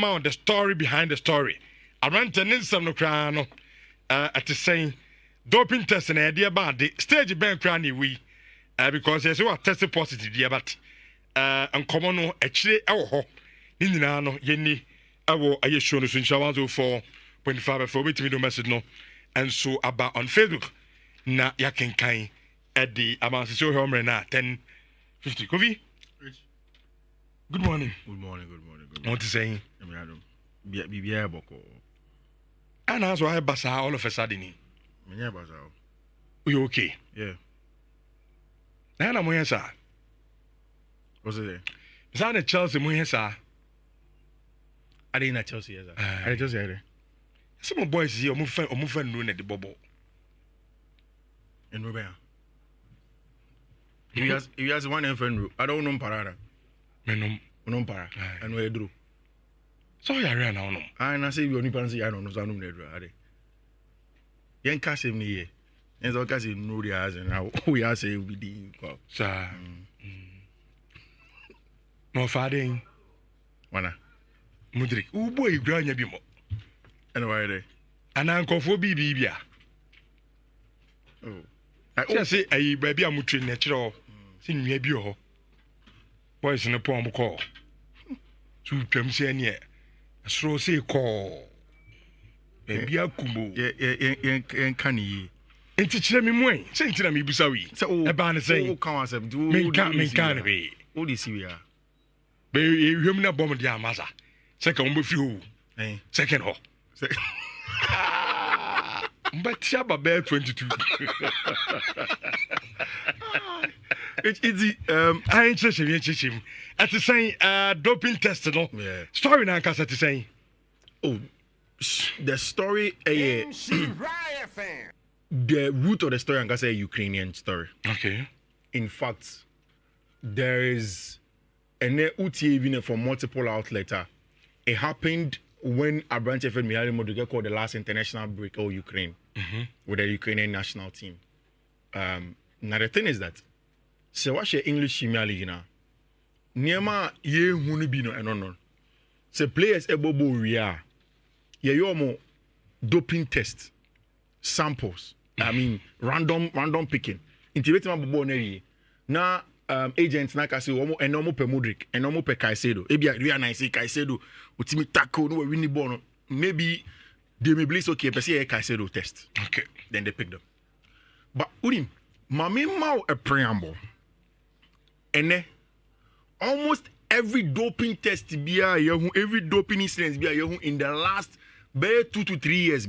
the story behind the story. I ran to some no crown at the same doping test and idea about the stage bank cranny we because there's what tested positive dear but and common actually our Ninano Yenny our I show us in Shawazo 4.5 for me to me message no and so about on Facebook na yakin kind at the amount of show home right now 10:50 Kofi. Good morning. Good morning. What is saying? Be able to. And as well, Basa all of a sudden. You okay? Yeah. Now I'm here, sir. What's it? Is that a Chelsea, my sir? I didn't Chelsea, sir. I just said some boys here, moving doing at the bubble. In Robert. He has one friend. I don't know Parada. No para. And we drew. So I ran now. I say you only fancy I don't know some nedra. Yen Cassim me. And so Cassim no the as and now we are saying we did. Sir. No father. Wana. Mudrik. Oh boy, you grant your bimo. And why they? And Uncle for Bibia. Oh. I say a baby I'm mutual natural. Sing me a bio. Boys in a poem call. To Tremsian, so say call. Baby, a kumbo. Yen canny. And teach me more. Sing to me, Busawi. So, a banner say, come on, do me can't be. What is here? Baby, you have not bombed your mother. Second with you. Second ho. But Shabba Bear 22. It's I ain't him. At the same doping test, no? Yeah. Story now, cause at the same. Oh, the story, the root of the story, I'm gonna say a Ukrainian story. Okay. In fact, there is an UTA from multiple outlets. It happened when a branch of Mihaly Modric called the last international break of Ukraine with the Ukrainian national team. Now the thing is that so what's your English Premier League now? Niema ye hunu bi no eno no. So players ebobo we are. Ye yomo doping test samples. I mean random picking. Intimate ma bobo na yi. Na agents na ka say omo enomo pe Modric, enomo pe Caicedo. Ebia we are nice Caicedo utimi tackle no we win the ball no. Maybe they may believe okay per say Caicedo test. Okay. Then they pick them. But unim mame mau a preamble. And almost every doping test every doping incident in the last 2 to 3 years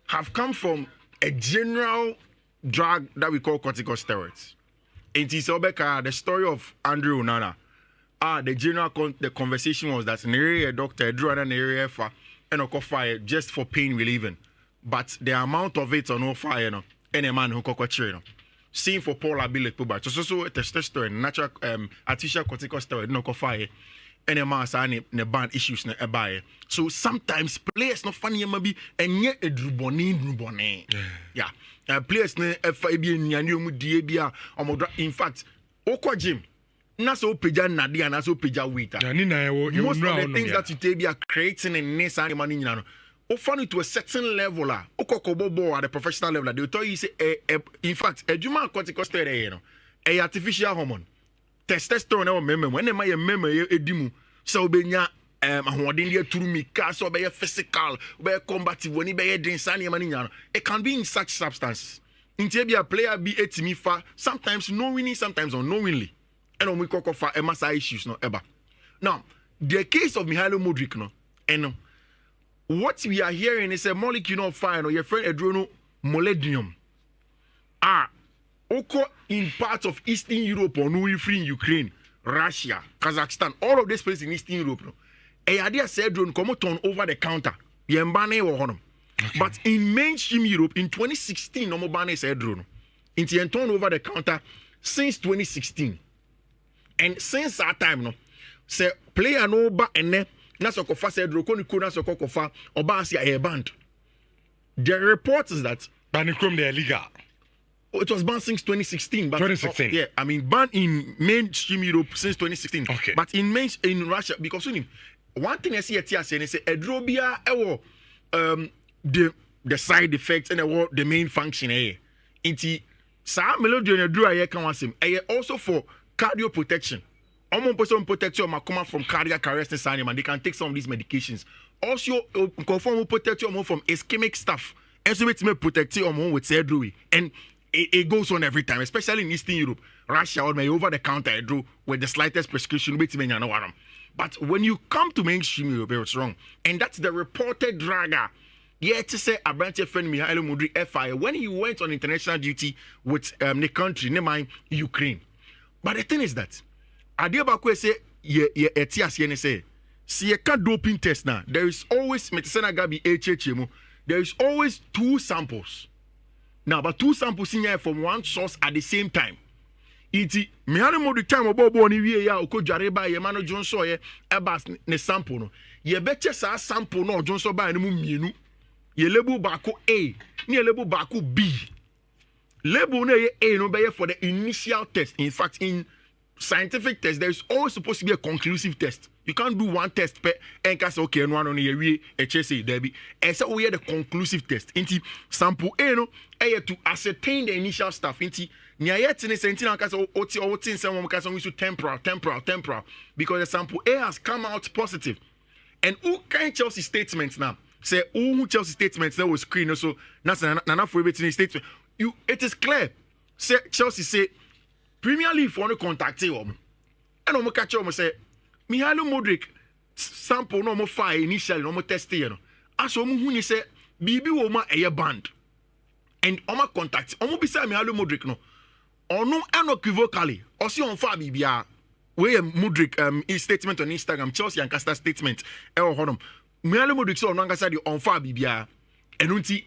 have come from a general drug that we call corticosteroids. It is the story of Andrew Onana. The general the conversation was that a doctor drew an area for and fire just for pain relieving, but the amount of it on no fire and a man who cockatoo. Same for Paul Abile Puba. So testosterone, natural artificial corticosteroid, no fire, and a mass and a band issues na buy. So sometimes players no funny maybe and yet a drubone. Yeah. Players ne FIB nyanyo diabia in fact, Oko Jim. Naso peja nadia naso peja wita. Most of the things that you take are creating a ness and money. Funny to a certain level, Okokobo at the professional level, they will tell you say, in fact, a human corticosteroid, a artificial hormone, testosterone, member, when am I a member, a dimu, so be ya, India to me, so be a physical, be a combative, when he be a dinsani money, it can be in such substances. In Tibia, player be a timifa, sometimes knowingly, sometimes unknowingly, and on we cock for a massa issues, no ever. Now, the case of Mihaly Modric, no, and what we are hearing is a molecule of fire, or your friend Adrono molybdenum. Oko in parts of Eastern Europe or no free in Ukraine, Russia, Kazakhstan, all of these places in Eastern Europe. A idea said drone come turn over the counter. But in mainstream Europe in 2016, no more said drone. It's turn over the counter since 2016. And since that time, no, say player no ba and na sokofa said rokoni kuna sokofa oba asia a band. The report is that Banicum they are legal. It was banned since 2016. But 2016. Yeah, I mean banned in mainstream Europe since 2016. Okay. But in Russia, because one thing I see at TSN is a drobia the side effects and the main function inti sa melody on dro aye kan wasem also for cardio protection. Person protect your makoma from cardiac arrest and they can take some of these medications. Also conform protect your from ischemic stuff. And so it may protect your with surgery. And it goes on every time, especially in Eastern Europe. Russia or may over the counter draw with the slightest prescription with me. But when you come to mainstream Europe, it's wrong. And that's the reported dragger. Yeah, to say a branch of friend Mihailo Mudryk FI when he went on international duty with the country, never mind Ukraine. But the thing is that Adiabakwe say say see a doping test now. There is always there is always 2 samples. Now, but 2 samples in here from one source at the same time. Iti Mihailo Mudryk time obo ni wie ya okojwareba ye mano Johnson ye ebas ne sample no. Ye beche sa sample no Johnson ba ne mu mienu. Ye label bako A, ni label bako B. Label no ye A no be for the initial test. In fact, in scientific test, there is always supposed to be a conclusive test. You can't do one test per and say okay, no one on here we HSA Debbie. And so we had the conclusive test. Inti sample A no to ascertain the initial stuff. Inti nya yet in sentina kasa oti some kasa we should temporal because the sample A has come out positive. And who can Chelsea statements now? Say who Chelsea statements that was screen so that's nana for everything statement. It is clear. Say Chelsea say Premier League for no contact him. And no catch him say Mihailo Mudryk sample no more fire initially no more test here. As omo hu say bibi wo ma eye band. And omo contact omo bisa Mihailo Mudryk no. Ono unequivocally or see on fire bibia we Mudryk his statement on Instagram Chelsea and Casta statement honum Mihailo Mudryk so on Casta the on fire bibia enunti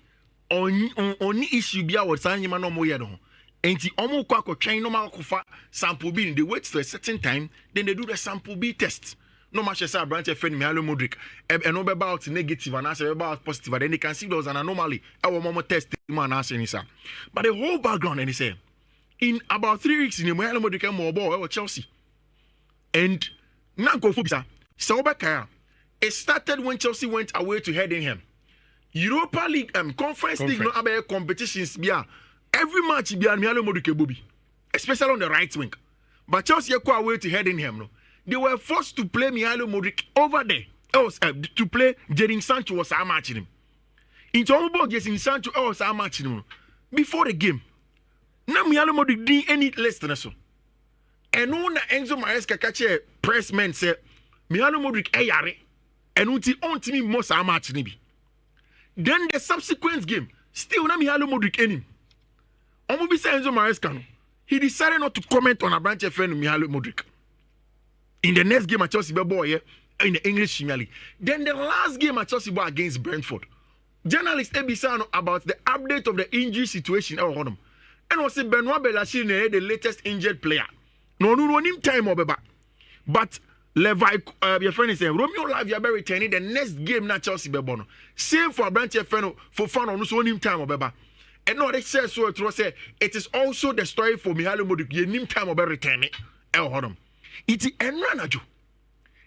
on issue bia what san yima no mo ye no enti omo kwa ko twen no ma kofa sample B they wait for a certain time then they do the sample B test no match say branch friend Mihailo Mudryk and no be about negative and answer about positive then they can see there was an anomaly our test man answer ni sir but the whole background and he say in about 3 weeks in the Mihailo Mudryk came over Chelsea. And Nankofobisa, Saubaka, it started when Chelsea went away to Headingham. Europa League Conference League no about competitions bia. Every match bia Mihailo Mudryk Bobby, especially on the right wing. But Chelsea go away to Headingham no. They were forced to play Mihailo Mudryk over there. Else to play Jadon Sancho was our match him. In Tomobo Jadon Sancho was our match him before the game. Na Mihailo Mudryk did any less than so. And no na Enzo Maresca catch pressman say Mihailo Mudryk yare. And unti on me most a match nibi. Then the subsequent game, still na Mihailo Mudryk enim. Omo bi say Enzo Maresca no. He decided not to comment on a branch of friend Mihailo Mudryk. In the next game at Chelsea boy in the English Premier League. Then the last game at Chelsea boy against Brentford. Journalist Ebisano about the update of the injury situation on him. And was Benoit Bellachine the latest injured player. No him time obeba. But Levi your friend is saying Romeo Lavia be returning the next game na Chelsea be bono. Same for branch friend for fun on so him time obeba. And no they say so it say it is also the story for Mihailo Mudryk ye nim time obe returning. El hodom. It is enranaju.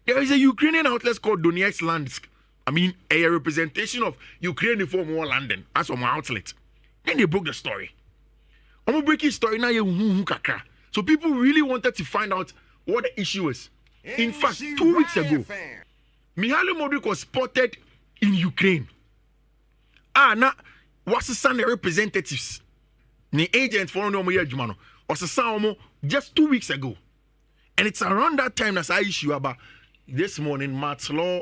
There is a Ukrainian outlet called Donetsk Landsk. I mean a representation of Ukraine for more London. That's from my outlet. Then they broke the story. I'm breaking story now. So people really wanted to find out what the issue is. In fact, 2 weeks ago, Mihailo Mudryk was spotted in Ukraine. Now what's the Sunday representatives? The agent for no more Jumano was the sound just 2 weeks ago, and it's around that time that's I issue about this morning. Matt's Law